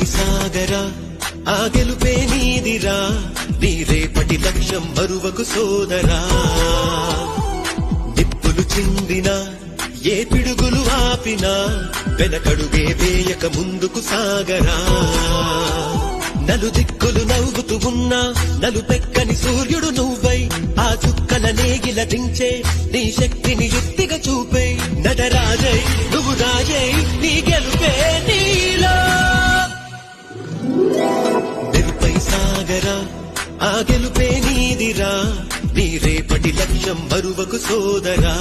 సాగరా ఆ గెలుపే నీదిరా నీ రేపటి లక్ష్యం మరువకు సోదరా నిప్పులు చిందినా ఏ పిడుగులు ఆపినా వెనకడుగే వేయక ముందుకు సాగరా నలు దిక్కులు నవ్వుతూ ఉన్నా నలుపెక్కని సూర్యుడు నువ్వై ఆ చుక్కల నేగిల దించే నీ శక్తిని యుక్తిగా చూపే నటరాజై నువ్వు రాజై నీ గెలుపే నీలో నిరుపై సాగరా ఆ గెలుపే నీదిరా నీ రేపటి లక్ష్యం మరువకు సోదరా